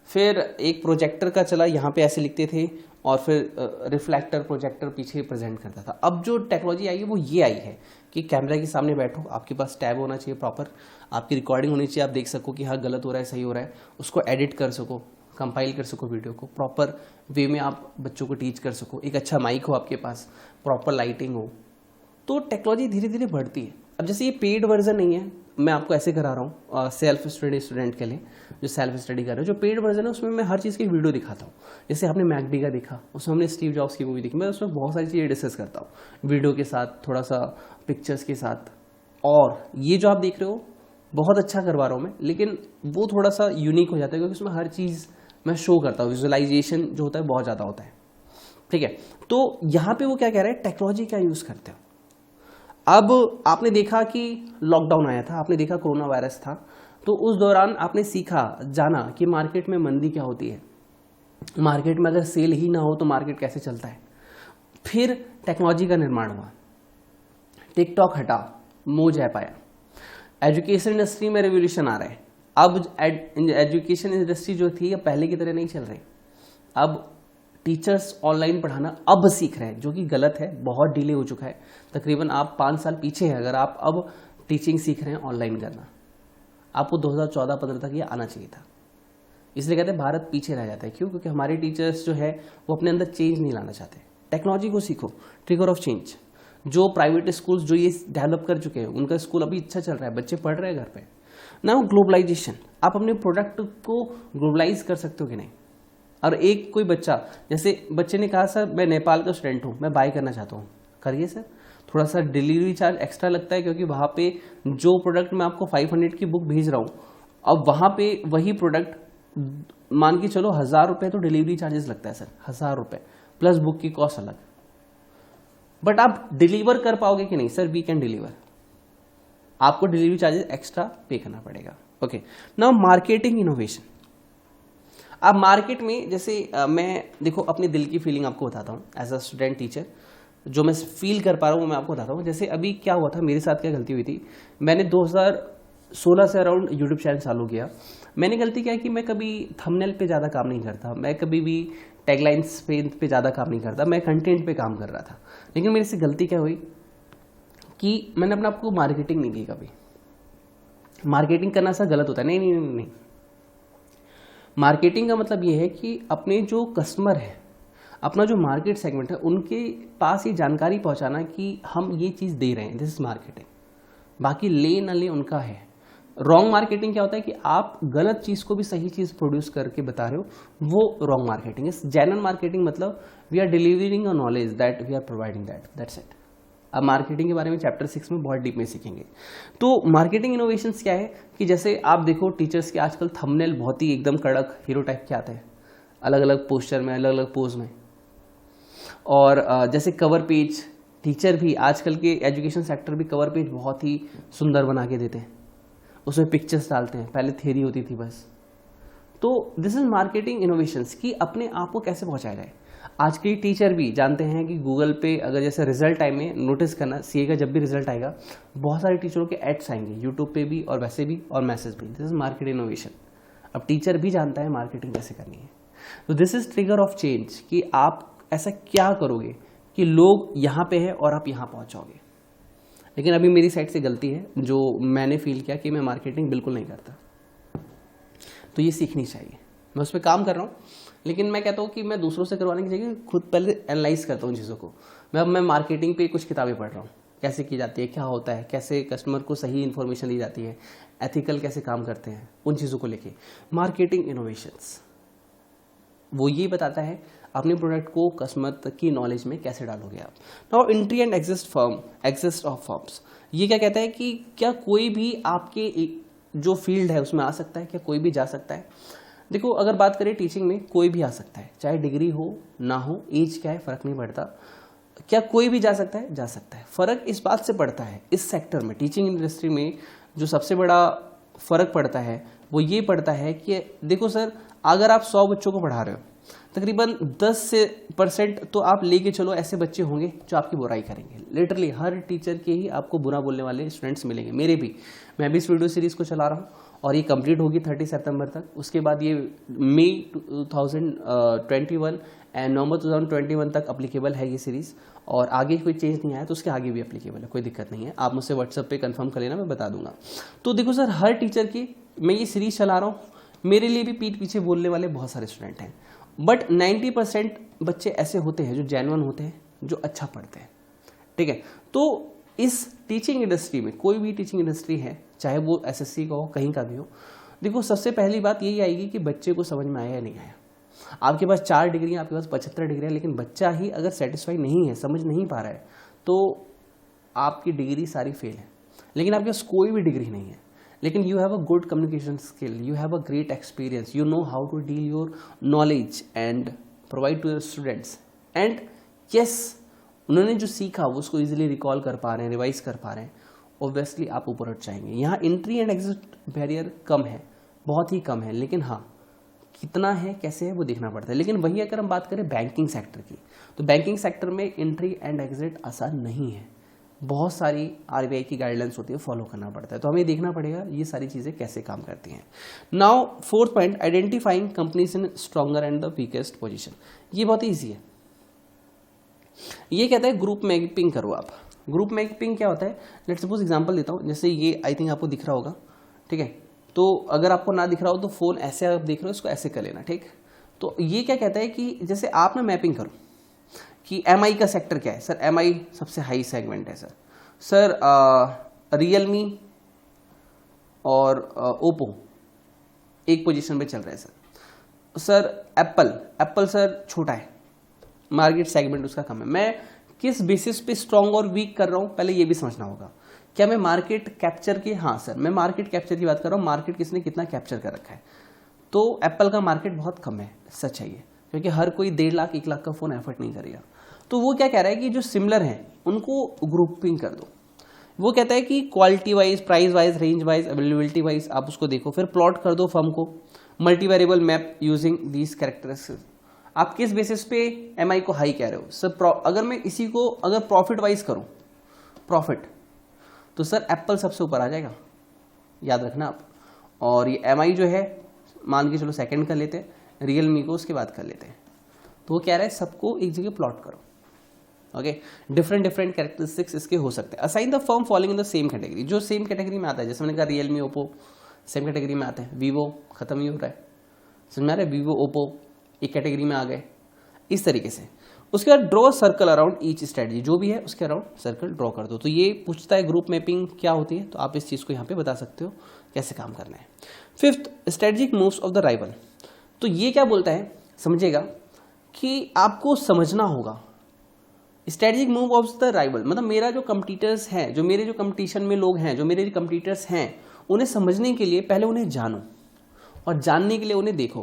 फिर एक प्रोजेक्टर का चला, यहाँ पे ऐसे लिखते थे और फिर रिफ्लेक्टर प्रोजेक्टर पीछे प्रेजेंट करता था। अब जो टेक्नोलॉजी आई है वो ये आई है कि कैमरा के सामने बैठो, आपके पास टैब होना चाहिए प्रॉपर, आपकी रिकॉर्डिंग होनी चाहिए, आप देख सको कि हाँ गलत हो रहा है सही हो रहा है, उसको एडिट कर सको, कंपाइल कर सको वीडियो को, प्रॉपर वे में आप बच्चों को टीच कर सको, एक अच्छा माइक हो आपके पास, प्रॉपर लाइटिंग हो। तो टेक्नोलॉजी धीरे धीरे बढ़ती है। अब जैसे ये पेड वर्जन नहीं है, मैं आपको ऐसे करा रहा हूँ सेल्फ स्टडी स्टूडेंट के लिए जो सेल्फ स्टडी कर रहे हो। जो पेड वर्जन है उसमें मैं हर चीज़ की वीडियो दिखाता हूँ। जैसे आपने मैकडी का देखा, उसमें हमने स्टीव जॉब्स की मूवी देखी, मैं उसमें बहुत सारी चीज़ें डिस्कस करता हूँ वीडियो के साथ, थोड़ा सा पिक्चर्स के साथ। और ये जो आप देख रहे हो बहुत अच्छा करवा रहा हूँ मैं, लेकिन वो थोड़ा सा यूनिक हो जाता है क्योंकि उसमें हर चीज़ मैं शो करता हूँ, विजुअलाइजेशन जो होता है बहुत ज़्यादा होता है, ठीक है। तो यहाँ पे वो क्या कह रहे हैं, टेक्नोलॉजी क्या यूज़ करते हो। अब आपने देखा कि लॉकडाउन आया था, आपने देखा कोरोना वायरस था, तो उस दौरान आपने सीखा, जाना कि मार्केट में मंदी क्या होती है, मार्केट में अगर सेल ही ना हो तो मार्केट कैसे चलता है। फिर टेक्नोलॉजी का निर्माण हुआ, टिकटॉक हटा, मोज ऐप आया, एजुकेशन इंडस्ट्री में रेवोल्यूशन आ रहा है। अब एजुकेशन इंडस्ट्री जो थी अब पहले की तरह नहीं चल रही। अब टीचर्स ऑनलाइन पढ़ाना अब सीख रहे हैं, जो कि गलत है, बहुत डिले हो चुका है। तकरीबन आप 5 साल पीछे हैं अगर आप अब टीचिंग सीख रहे हैं ऑनलाइन करना। आपको 2014-15 तक ये आना चाहिए था। इसलिए कहते हैं भारत पीछे रह जाता है। क्यों? क्योंकि हमारे टीचर्स जो है वो अपने अंदर चेंज नहीं लाना चाहते। टेक्नोलॉजी को सीखो, ट्रिगर ऑफ चेंज। जो प्राइवेट स्कूल्स जो ये डेवलप कर चुके हैं उनका स्कूल अभी अच्छा चल रहा है, बच्चे पढ़ रहे हैं घर पे। नाउ ग्लोबलाइजेशन, आप अपने प्रोडक्ट को ग्लोबलाइज कर सकते हो कि नहीं। और एक कोई बच्चा, जैसे बच्चे ने कहा सर मैं नेपाल का स्टूडेंट हूँ, मैं बाय करना चाहता हूँ, करिए सर। थोड़ा सा डिलीवरी चार्ज एक्स्ट्रा लगता है क्योंकि वहाँ पे जो प्रोडक्ट मैं आपको 500 की बुक भेज रहा हूँ, अब वहाँ पे वही प्रोडक्ट मान के चलो 1000 रुपये तो डिलीवरी चार्जेस लगता है सर, 1000 रुपये प्लस बुक की कॉस्ट अलग। बट आप डिलीवर कर पाओगे कि नहीं? सर वी कैन डिलीवर, आपको डिलीवरी चार्जेस एक्स्ट्रा पे करना पड़ेगा। Okay, now marketing innovation. अब मार्केट में जैसे मैं देखो अपने दिल की फीलिंग आपको बताता हूँ एज अ स्टूडेंट टीचर, जो मैं फील कर पा रहा हूँ वो मैं आपको बताता हूँ। जैसे अभी क्या हुआ था, मेरे साथ क्या गलती हुई थी, मैंने 16 से अराउंड यूट्यूब चैनल चालू किया। मैंने गलती क्या है कि मैं कभी थंबनेल पे ज़्यादा काम नहीं करता, मैं कभी भी टैगलाइंस पे ज़्यादा काम नहीं करता, मैं कंटेंट पे काम कर रहा था। लेकिन मेरे से गलती क्या हुई कि मैंने अपने आपको मार्केटिंग नहीं की कभी। मार्केटिंग करना सा गलत होता है, नहीं नहीं नहीं नहीं। मार्केटिंग का मतलब ये है कि अपने जो कस्टमर है, अपना जो मार्केट सेगमेंट है, उनके पास ये जानकारी पहुंचाना कि हम ये चीज़ दे रहे हैं, दिस इज मार्केटिंग। बाकी ले ना ले उनका है। रॉन्ग मार्केटिंग क्या होता है कि आप गलत चीज़ को भी सही चीज़ प्रोड्यूस करके बता रहे हो, वो रॉन्ग मार्केटिंग है। जेन्युइन मार्केटिंग मतलब we are delivering a knowledge that we are providing that's it. अब मार्केटिंग के बारे में चैप्टर 6 में बहुत डीप में सीखेंगे। तो मार्केटिंग इनोवेशंस क्या है कि जैसे आप देखो टीचर्स के आजकल थंबनेल बहुत ही एकदम कड़क हीरो टाइप के आते हैं, अलग अलग पोस्चर में, अलग अलग पोज में। और जैसे कवर पेज, टीचर भी आजकल के एजुकेशन सेक्टर भी कवर पेज बहुत ही सुंदर बना के देते हैं, उसमें पिक्चर्स डालते हैं, पहले थ्योरी होती थी बस। तो दिस इज मार्केटिंग इनोवेशंस कि अपने आप को कैसे पहुंचाया जाए। आज के टीचर भी जानते हैं कि गूगल पे अगर जैसे रिजल्ट टाइम में नोटिस करना, सीए का जब भी रिजल्ट आएगा बहुत सारे टीचरों के एड्स आएंगे यूट्यूब पे भी और वैसे भी और मैसेज भी। This is market innovation. अब टीचर भी जानता है मार्केटिंग कैसे करनी है। तो this is trigger of change कि आप ऐसा क्या करोगे कि लोग यहाँ पे है और आप यहाँ पहुँचाओगे। लेकिन अभी मेरी साइड से गलती है जो मैंने फील किया कि मैं मार्केटिंग बिल्कुल नहीं करता, तो ये सीखनी चाहिए। मैं उस पर काम कर रहा हूँ, लेकिन मैं कहता हूँ कि मैं दूसरों से करवाने की जगह खुद पहले एनालाइज करता हूँ चीज़ों को। मैं मार्केटिंग पे कुछ किताबें पढ़ रहा हूँ, कैसे की जाती है, क्या होता है, कैसे कस्टमर को सही इन्फॉर्मेशन दी जाती है, एथिकल कैसे काम करते हैं, उन चीज़ों को लेके। मार्केटिंग इनोवेशंस वो ये बताता है अपने प्रोडक्ट को कस्टमर तक की नॉलेज में कैसे डालोगे आप। Now entry and exist of firms, ये क्या कहता है कि क्या कोई भी आपके जो फील्ड है उसमें आ सकता है, क्या कोई भी जा सकता है। देखो अगर बात करें टीचिंग में, कोई भी आ सकता है, चाहे डिग्री हो ना हो, एज क्या है फ़र्क नहीं पड़ता। क्या कोई भी जा सकता है? जा सकता है। फ़र्क इस बात से पड़ता है इस सेक्टर में, टीचिंग इंडस्ट्री में जो सबसे बड़ा फ़र्क पड़ता है वो ये पड़ता है कि देखो सर, अगर आप 100 बच्चों को पढ़ा रहे हो, तकरीबन 10% तो आप लेके चलो ऐसे बच्चे होंगे जो आपकी बुराई करेंगे। लिटरली हर टीचर के ही आपको बुरा बोलने वाले स्टूडेंट्स मिलेंगे, मेरे भी। मैं भी इस वीडियो सीरीज़ को चला रहा हूँ और ये कंप्लीट होगी 30 सितंबर तक। उसके बाद ये मई 2021 एंड नवंबर 2021 तक अप्लीकेबल है ये सीरीज़, और आगे कोई चेंज नहीं आया तो उसके आगे भी अप्लीकेबल है, कोई दिक्कत नहीं है। आप मुझसे व्हाट्सएप पे कंफर्म कर लेना, मैं बता दूंगा। तो देखो सर, हर टीचर की मैं ये सीरीज़ चला रहा हूँ, मेरे लिए भी पीठ पीछे बोलने वाले बहुत सारे स्टूडेंट हैं, बट 90% बच्चे ऐसे होते हैं जो जेन्युइन होते हैं, जो अच्छा पढ़ते हैं। ठीक है, तो इस टीचिंग इंडस्ट्री में, कोई भी टीचिंग इंडस्ट्री है, चाहे वो एसएससी का हो, कहीं का भी हो, देखो सबसे पहली बात यही आएगी कि बच्चे को समझ में आया या नहीं आया। आपके पास 4 डिग्रियाँ, आपके पास 75 डिग्रियाँ, लेकिन बच्चा ही अगर सेटिस्फाई नहीं है, समझ नहीं पा रहा है, तो आपकी डिग्री सारी फेल है। लेकिन आपके पास कोई भी डिग्री नहीं है, लेकिन you have a good communication skill, you have a great experience, you know how to deal your knowledge and provide to your students, and yes, उन्होंने जो सीखा वो उसको इजीली रिकॉल कर पा रहे हैं, रिवाइज कर पा रहे हैं, ऑब्वियसली आप ऊपर उठ जाएंगे। यहाँ एंट्री एंड एग्जिट बैरियर कम है, बहुत ही कम है, लेकिन हाँ कितना है, कैसे है, वो देखना पड़ता है। लेकिन वही अगर हम बात करें बैंकिंग सेक्टर की, तो बैंकिंग सेक्टर में एंट्री एंड एग्जिट आसान नहीं है, बहुत सारी आरबीआई की गाइडलाइंस होती है, फॉलो करना पड़ता है। तो हमें देखना पड़ेगा ये सारी चीज़ें कैसे काम करती हैं। Now 4th point, identifying companies in stronger and the weakest position. ये बहुत ईजी है। ये कहता है ग्रुप मैपिंग करो आप। ग्रुप मैपिंग क्या होता है, लेट्स सपोज एग्जांपल देता हूँ, जैसे ये आई थिंक आपको दिख रहा होगा, ठीक है। तो अगर आपको ना दिख रहा हो तो फोन ऐसे आप देख रहे हो, इसको ऐसे कर लेना, ठीक। तो ये क्या कहता है कि जैसे आप ना मैपिंग करो कि एमआई का सेक्टर क्या है। सर एमआई सबसे हाई सेगमेंट है सर रियलमी और ओप्पो एक पोजीशन पे चल रहा है सर एप्पल सर छोटा है, मार्केट सेगमेंट उसका कम है। मैं किस बेसिस पे स्ट्रॉन्ग और वीक कर रहा हूं, पहले ये भी समझना होगा। क्या मैं मार्केट कैप्चर की, हाँ सर मैं मार्केट कैप्चर की बात कर रहा हूँ, मार्केट किसने कितना कैप्चर कर रखा है। तो एप्पल का मार्केट बहुत कम है, सच है ये, क्योंकि हर कोई 1.5 लाख 1 लाख का फोन एफर्ट नहीं करेगा। तो वो क्या कह रहा है कि जो सिमिलर हैं उनको ग्रुपिंग कर दो। वो कहता है कि quality wise, price wise, range wise, availability wise आप उसको देखो, फिर प्लॉट कर दो फर्म को, multi variable map using these characteristics. आप किस बेसिस पे एमआई को हाई कह रहे हो सर। अगर मैं इसी को अगर प्रॉफिट वाइज करूं, प्रॉफिट, तो सर एप्पल सबसे ऊपर आ जाएगा, याद रखना आप। और ये MI जो है मान के चलो सेकंड कर लेते हैं, Realme को उसके बाद कर लेते हैं। तो वो कह रहा है सबको एक जगह प्लॉट करो। ओके, डिफरेंट कैरेक्टरिस्टिक्स इसके हो सकते हैं। Assign the firm following in the same category, जो सेम कैटेगरी में आता है, जैसे मैंने कहा Realme, Oppo सेम कैटेगरी में आते हैं। Vivo खत्म ही हो रहा है, समझ में आ रहा है, Vivo, Oppo एक कैटेगरी में आ गए, इस तरीके से। उसके बाद draw circle around each strategy, जो भी है उसके अराउंड सर्कल ड्रॉ कर दो। तो ये पूछता है ग्रुप मैपिंग क्या होती है, तो आप इस चीज़ को यहाँ पे बता सकते हो कैसे काम करना है। Fifth, strategic moves of the rival. तो ये क्या बोलता है समझिएगा कि आपको समझना होगा strategic move of the rival, मतलब मेरा जो कंपटीटर्स हैं, जो मेरे जो कंपटीशन में लोग हैं, जो मेरे जो कंपटीटर्स हैं, उन्हें समझने के लिए पहले उन्हें जानो, और जानने के लिए उन्हें देखो।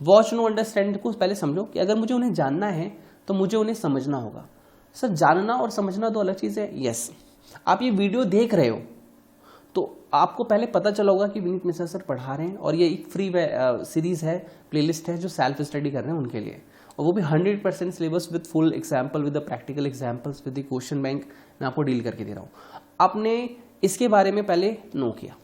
वॉच नो अंडरस्टैंड को पहले समझो कि अगर मुझे उन्हें जानना है तो मुझे उन्हें समझना होगा। सर जानना और समझना दो अलग चीज़ है। यस, आप ये वीडियो देख रहे हो तो आपको पहले पता चला होगा कि विनीत मिश्रा सर पढ़ा रहे हैं, और ये एक फ्री सीरीज है, प्लेलिस्ट है जो सेल्फ स्टडी कर रहे हैं उनके लिए, और वो भी 100% syllabus with full example, with the practical examples, with the question bank मैं आपको डील करके दे रहा हूँ। आपने इसके बारे में पहले नो किया,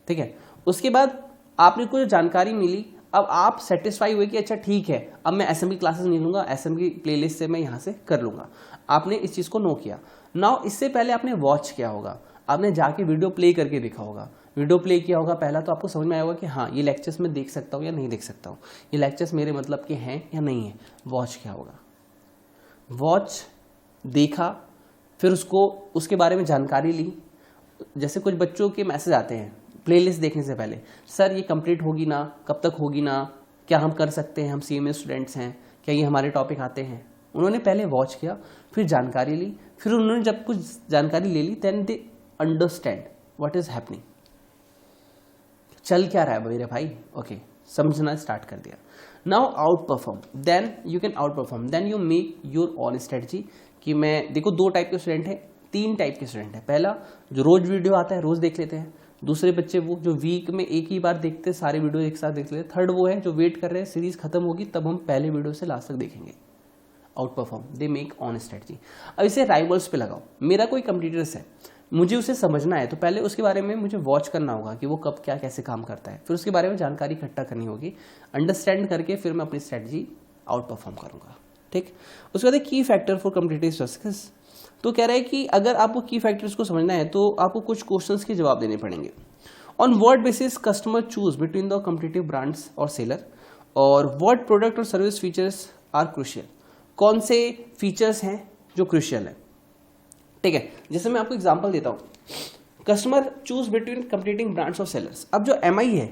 ठीक है। उसके बाद आपने कुछ जानकारी मिली, अब आप सेटिस्फाई हुए कि अच्छा ठीक है, अब मैं असेंबली क्लासेस नहीं लूंगा, असेंबली प्लेलिस्ट से मैं यहाँ से कर लूंगा। आपने इस चीज़ को नो किया। नाउ इससे पहले आपने वॉच किया होगा, आपने जाके वीडियो प्ले करके देखा होगा, वीडियो प्ले किया होगा पहला, तो आपको समझ में आया होगा कि हाँ ये लेक्चर्स मैं देख सकता हूँ या नहीं देख सकता हूँ, ये लेक्चर्स मेरे मतलब के हैं या नहीं है। वॉच क्या होगा, वॉच देखा, फिर उसके बारे में जानकारी ली। जैसे कुछ बच्चों के मैसेज आते हैं प्लेलिस्ट देखने से पहले, सर ये कंप्लीट होगी ना, कब तक होगी ना, क्या हम कर सकते हैं, हम CMA स्टूडेंट्स हैं, क्या ये हमारे टॉपिक आते हैं। उन्होंने पहले वॉच किया, फिर जानकारी ली, फिर उन्होंने जब कुछ जानकारी ले ली then they understand what is happening, चल क्या रहा है मेरे भाई। ओके, समझना स्टार्ट कर दिया। Now outperform, then you can outperform, then you make your own strategy. कि मैं देखो 2 टाइप के स्टूडेंट हैं, 3 टाइप के स्टूडेंट हैं। पहला जो रोज वीडियो आता है रोज देख लेते हैं, दूसरे बच्चे वो जो वीक में एक ही बार देखते हैं, सारे वीडियो एक साथ देख लेते हैं। थर्ड वो है जो वेट कर रहे हैं सीरीज खत्म होगी तब हम पहले वीडियो से लास्ट तक देखेंगे। Out perform, they make on strategy. अब इसे राइवल्स पे लगाओ। मेरा कोई कंपटीटर्स है, मुझे उसे समझना है, तो पहले उसके बारे में मुझे वॉच करना होगा कि वो कब क्या कैसे काम करता है, फिर उसके बारे में जानकारी इकट्ठा करनी होगी, अंडरस्टैंड करके फिर मैं अपनी स्ट्रेटजी आउट परफॉर्म करूंगा, ठीक। उसके बाद की फैक्टर फॉर कॉम्पिटिटिव सक्सेस। तो कह रहा है कि अगर आपको की फैक्टर्स को समझना है तो आपको कुछ क्वेश्चंस के जवाब देने पड़ेंगे। On what basis customer choose between the competitive brands और सेलर, और व्हाट प्रोडक्ट और सर्विस फीचर्स आर क्रूशियल। कौन से फीचर्स हैं जो क्रूशियल है, ठीक है। जैसे मैं आपको एग्जांपल देता हूं, customer choose between competing brands और सेलर्स। अब जो MI है,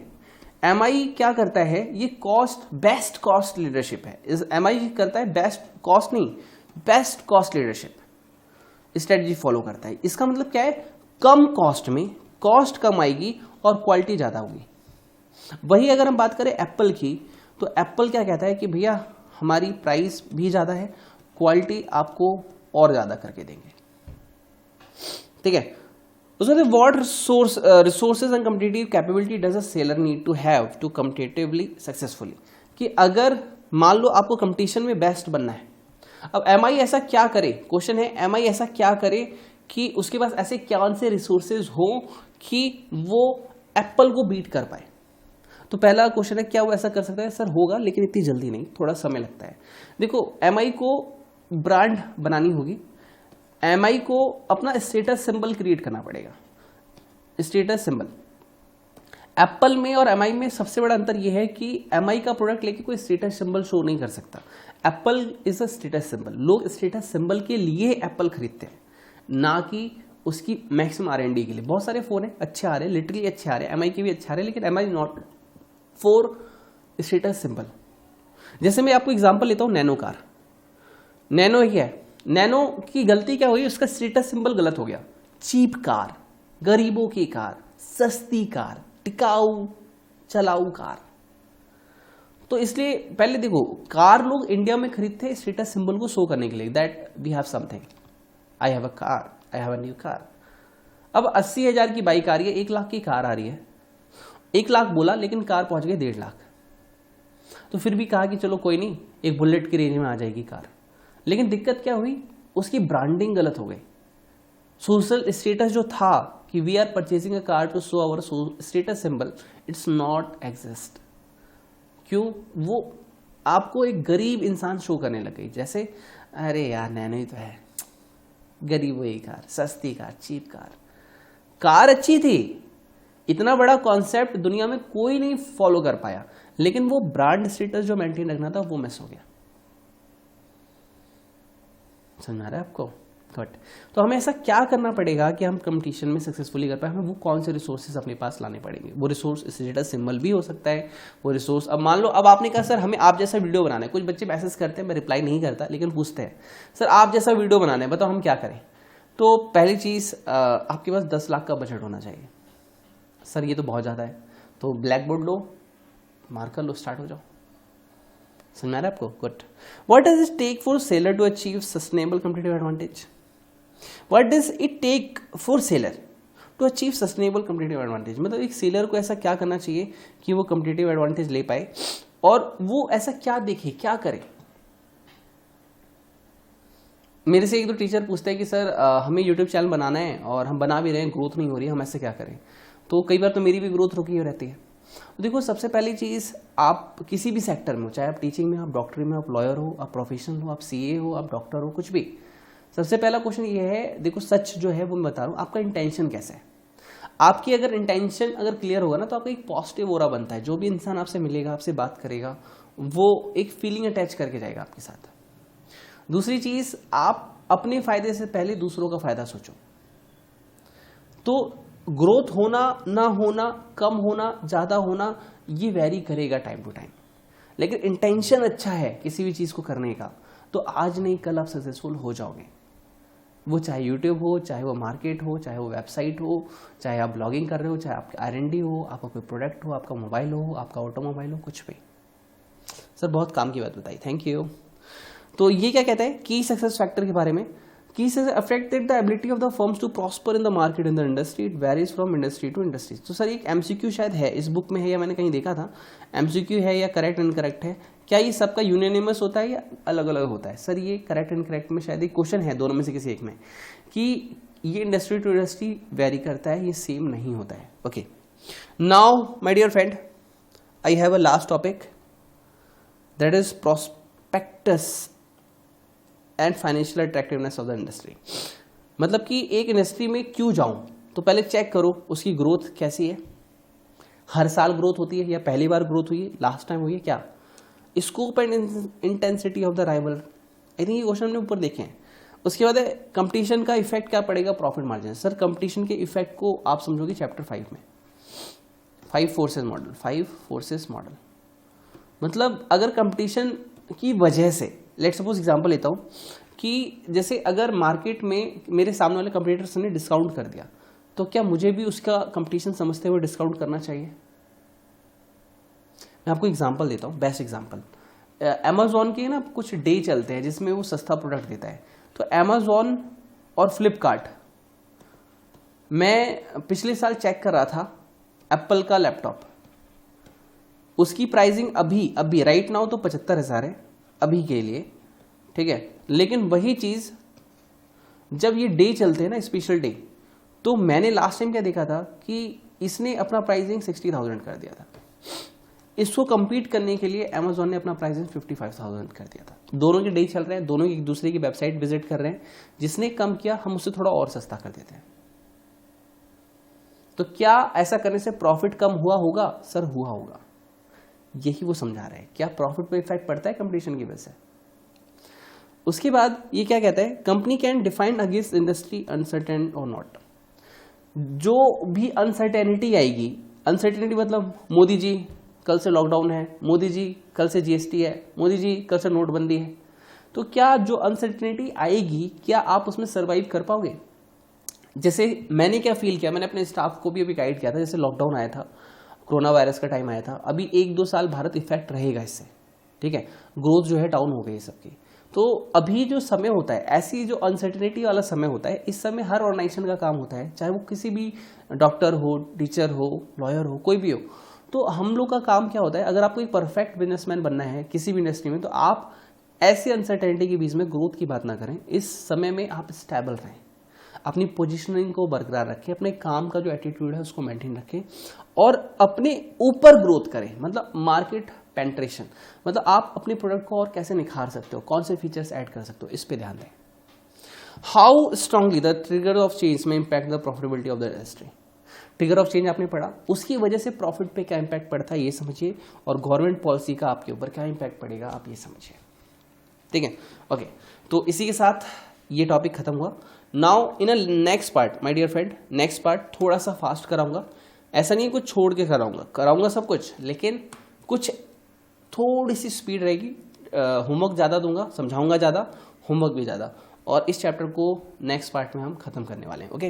MI क्या करता है, ये बेस्ट कॉस्ट लीडरशिप है। इस MI करता है बेस्ट कॉस्ट नहीं, best cost leadership strategy follow करता है। इसका मतलब क्या है, कम कॉस्ट में कॉस्ट कम आएगी और क्वालिटी ज्यादा होगी। वही अगर हम बात करें एप्पल की, तो एप्पल क्या कहता है कि भैया हमारी प्राइस भी ज्यादा है, क्वालिटी आपको और ज्यादा करके देंगे, ठीक है। उसके बाद what resources and competitive capability does a seller need to have to competitively successfully. कि अगर मान लो आपको कंपटीशन में बेस्ट बनना है, अब MI ऐसा क्या करे, क्वेश्चन है MI ऐसा क्या करे कि उसके पास ऐसे कौन से रिसोर्सेज हो कि वो एप्पल को बीट कर पाए। तो पहला क्वेश्चन है क्या वो ऐसा कर सकता है। सर होगा, लेकिन इतनी जल्दी नहीं, थोड़ा समय लगता है। देखो MI को ब्रांड बनानी होगी, MI को अपना स्टेटस सिंबल क्रिएट करना पड़ेगा। स्टेटस सिंबल एप्पल में और MI में सबसे बड़ा अंतर यह है कि MI का प्रोडक्ट लेके कोई स्टेटस सिंबल शो नहीं कर सकता। Apple is a status symbol. लोग स्टेटस सिंबल के लिए एप्पल खरीदते हैं, ना कि उसकी मैक्सिमम R&D के लिए। बहुत सारे फोन है अच्छे आ रहे हैं, लिटरली अच्छे आ रहे हैं, MI के भी अच्छे आ रहे हैं, लेकिन MI not for status symbol. जैसे मैं आपको एग्जांपल लेता हूं, नैनो कार। नैनो क्या है, नैनो की गलती क्या हुई, उसका स्टेटस सिंबल गलत हो गया। चीप कार, गरीबों की कार, सस्ती कार, टिकाऊ चलाऊ कार। तो इसलिए पहले देखो, कार लोग इंडिया में खरीदते हैं स्टेटस सिंबल को शो करने के लिए, that we have something, I have a car, I have a new car. अब 80,000 की बाइक आ रही है, 1 लाख की कार आ रही है। 1 लाख बोला, लेकिन कार पहुंच गई 1.5 लाख। तो फिर भी कहा कि चलो कोई नहीं, एक बुलेट की रेंज में आ जाएगी कार। लेकिन दिक्कत क्या हुई, उसकी ब्रांडिंग गलत हो गई। सोशल स्टेटस जो था कि कि we are purchasing a car to show our status symbol, it's not exist. क्यों? वो आपको एक गरीब इंसान शो करने लग गई, जैसे अरे यार नैनो ही तो है, गरीब वही कार, सस्ती कार, चीप कार। कार अच्छी थी, इतना बड़ा कॉन्सेप्ट दुनिया में कोई नहीं फॉलो कर पाया, लेकिन वो ब्रांड स्टेटस जो मेंटेन रखना था वो मिस हो गया। समझ आ रहा है आपको? गुड। तो हमें ऐसा क्या करना पड़ेगा कि हम कंपटीशन में सक्सेसफुली कर पाए? हमें वो कौन से रिसोर्सेज अपने पास लाने पड़ेंगे? वो रिसोर्स स्टेटस सिंबल भी हो सकता है। वो रिसोर्स, अब मान लो अब आपने कहा सर हमें आप जैसा वीडियो बनाना है, कुछ बच्चे मैसेज करते हैं, मैं रिप्लाई नहीं करता, लेकिन पूछते हैं सर आप जैसा वीडियो बनाना है, बताओ हम क्या करें? तो पहली चीज़, आपके पास 10 लाख का बजट होना चाहिए। सर ये तो बहुत ज़्यादा है, तो ब्लैक बोर्ड लो, मार्कर लो, स्टार्ट हो जाओ। समझ आ रहा है आपको? Good. What does it take for seller to achieve sustainable competitive advantage? What does it take for seller to achieve sustainable competitive advantage? मतलब एक सेलर को ऐसा क्या करना चाहिए कि वो कॉम्पिटिटिव एडवांटेज ले पाए, और वो ऐसा क्या देखे, क्या करे? मेरे से एक दो टीचर पूछते हैं कि सर हमें यूट्यूब चैनल बनाना है और हम बना भी रहे हैं, ग्रोथ नहीं हो रही है, हम ऐसे क्या करें? तो कई बार तो मेरी भी ग्रोथ रुकी हुई रहती है। देखो सबसे पहली चीज़, आप किसी भी सेक्टर में हो, चाहे आप टीचिंग में हो, आप डॉक्टरी में हो, आप लॉयर हो, आप प्रोफेशनल हो, आप सीए हो, आप डॉक्टर हो, कुछ भी, सबसे पहला क्वेश्चन ये है, देखो सच जो है वो मैं बता रहा हूँ, आपका इंटेंशन कैसा है? आपकी अगर इंटेंशन अगर क्लियर होगा ना, तो आपका एक पॉजिटिव ऑरा बनता है। जो भी इंसान आपसे मिलेगा, आपसे बात करेगा, वो एक फीलिंग अटैच करके जाएगा आपके साथ। दूसरी चीज़, आप अपने फायदे से पहले दूसरों का फायदा सोचो। तो ग्रोथ होना ना होना, कम होना, ज़्यादा होना, ये वेरी करेगा टाइम टू टाइम, लेकिन इंटेंशन अच्छा है किसी भी चीज़ को करने का, तो आज नहीं कल आप सक्सेसफुल हो जाओगे। वो चाहे यूट्यूब हो, चाहे वो मार्केट हो, चाहे वो वेबसाइट हो, चाहे आप ब्लॉगिंग कर रहे हो, चाहे आपका R&D हो, आपका कोई प्रोडक्ट हो, आपका मोबाइल हो, आपका ऑटोमोबाइल हो, कुछ भी। सर बहुत काम की बात बताई, थैंक यू। तो ये क्या कहता है की सक्सेस फैक्टर के बारे में? की success affected the ability of the firms to prosper in the market in the industry, it varies from industry to industry. तो सर एक MCQ शायद है, इस बुक में है या मैंने कहीं देखा था, MCQ है या करेक्ट इनकरेक्ट है? क्या ये सबका यूनिनिमस होता है या अलग अलग होता है? सर ये करेक्ट इनकरेक्ट में शायद एक क्वेश्चन है, दोनों में से किसी एक में, कि ये इंडस्ट्री टू इंडस्ट्री वेरी करता है, ये सेम नहीं होता है। Okay, now my dear friend, I have a last topic, that is prospectus and financial attractiveness of the industry. मतलब कि एक इंडस्ट्री में क्यों जाऊं, तो पहले चेक करो उसकी ग्रोथ कैसी है। हर साल ग्रोथ होती है या पहली बार ग्रोथ हुई है, लास्ट टाइम हुई है क्या? Scope and intensity of the rival, I think ये क्वेश्चन हमने ऊपर देखे हैं। उसके बाद कंपटीशन का इफेक्ट क्या पड़ेगा प्रॉफिट मार्जिन। सर कंपटीशन के इफेक्ट को आप समझोगे चैप्टर 5 में, 5 फोर्सेस मॉडल, 5 फोर्सेस मॉडल। मतलब अगर कंपटीशन की वजह से, लेट्स सपोज एग्जांपल लेता हूँ कि जैसे अगर मार्केट में मेरे सामने वाले कंपटीटर्स ने डिस्काउंट कर दिया, तो क्या मुझे भी उसका कंपटीशन समझते हुए डिस्काउंट करना चाहिए? मैं आपको एग्जांपल देता हूँ, बेस्ट एग्जांपल, अमेजोन के ना कुछ डे चलते हैं जिसमें वो सस्ता प्रोडक्ट देता है। तो अमेजोन और फ्लिपकार्ट, मैं पिछले साल चेक कर रहा था एप्पल का लैपटॉप, उसकी प्राइसिंग अभी राइट नाउ तो 75,000 है अभी के लिए, ठीक है। लेकिन वही चीज़ जब ये डे चलते हैं ना, स्पेशल डे, तो मैंने लास्ट टाइम क्या देखा था कि इसने अपना प्राइसिंग 60,000 कर दिया था। इसको compete करने के लिए अमेजोन ने अपना प्राइसिंग 55,000 कर दिया था। दोनों के डे चल रहे हैं, दोनों एक दूसरे की वेबसाइट विजिट कर रहे हैं, जिसने कम किया हम उससे थोड़ा और सस्ता कर देते हैं। तो क्या ऐसा करने से प्रॉफिट कम हुआ होगा? सर हुआ होगा, यही वो समझा रहे हैं। क्या प्रॉफिट पे इफेक्ट पड़ता है कंपटीशन की वजह से? उसके बाद ये क्या कहता है, company can define against industry uncertain और नॉट। जो भी अनसर्टेनिटी आएगी, अनसर्टेनिटी मतलब मोदी जी कल से लॉकडाउन है, मोदी जी कल से GST है, मोदी जी कल से नोटबंदी है, तो क्या जो अनसर्टेनिटी आएगी क्या आप उसमें सर्वाइव कर पाओगे? जैसे मैंने क्या फील किया, मैंने अपने स्टाफ को भी अभी गाइड किया था, जैसे लॉकडाउन आया था, कोरोना वायरस का टाइम आया था, अभी 1-2 साल भारत इफेक्ट रहेगा इससे, ठीक है, ग्रोथ जो है डाउन हो गई सबकी। तो अभी जो समय होता है, ऐसी जो अनसर्टेनिटी वाला समय होता है, इस समय हर ऑर्गेनाइजेशन का काम होता है, चाहे वो किसी भी डॉक्टर हो, टीचर हो, लॉयर हो, कोई भी हो, तो हम लोग का काम क्या होता है, अगर आपको एक परफेक्ट बिजनेसमैन बनना है किसी भी इंडस्ट्री में, तो आप ऐसी अनसर्टेनिटी के बीच में ग्रोथ की बात ना करें, इस समय में आप स्टेबल रहें। अपनी पोजीशनिंग को बरकरार रखें, अपने काम का जो एटीट्यूड है उसको मेंटेन रखें और अपने ऊपर ग्रोथ करें। मतलब मार्केट पेंट्रेशन, मतलब आप अपने प्रोडक्ट को और कैसे निखार सकते हो, कौन से फीचर्स ऐड कर सकते हो, इस पे ध्यान दें। How strongly the trigger of change may impact the profitability of the industry. Trigger of change आपने पढ़ा, उसकी वजह से प्रॉफिट पे क्या इम्पैक्ट पड़ता है ये समझिए, और गवर्नमेंट पॉलिसी का आपके ऊपर क्या इम्पैक्ट पड़ेगा आप ये समझिए। ठीक है, ओके। तो इसी के साथ ये टॉपिक खत्म हुआ। Now in a next part my dear friend, next part थोड़ा सा फास्ट कराऊंगा। ऐसा नहीं कुछ छोड़ के कराऊंगा सब कुछ, लेकिन कुछ थोड़ी सी स्पीड रहेगी। होमवर्क ज़्यादा दूंगा, समझाऊंगा ज़्यादा, होमवर्क भी ज़्यादा, और इस चैप्टर को नेक्स्ट पार्ट में हम खत्म करने वाले हैं। Okay,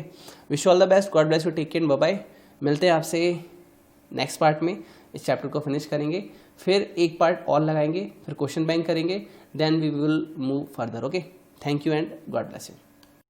wish you all the best, God bless you, take care, bye bye. मिलते हैं आपसे नेक्स्ट पार्ट में, इस चैप्टर को फिनिश करेंगे, फिर एक पार्ट और लगाएंगे, फिर क्वेश्चन बैंक करेंगे, then we will move further. Okay, thank you and God bless you.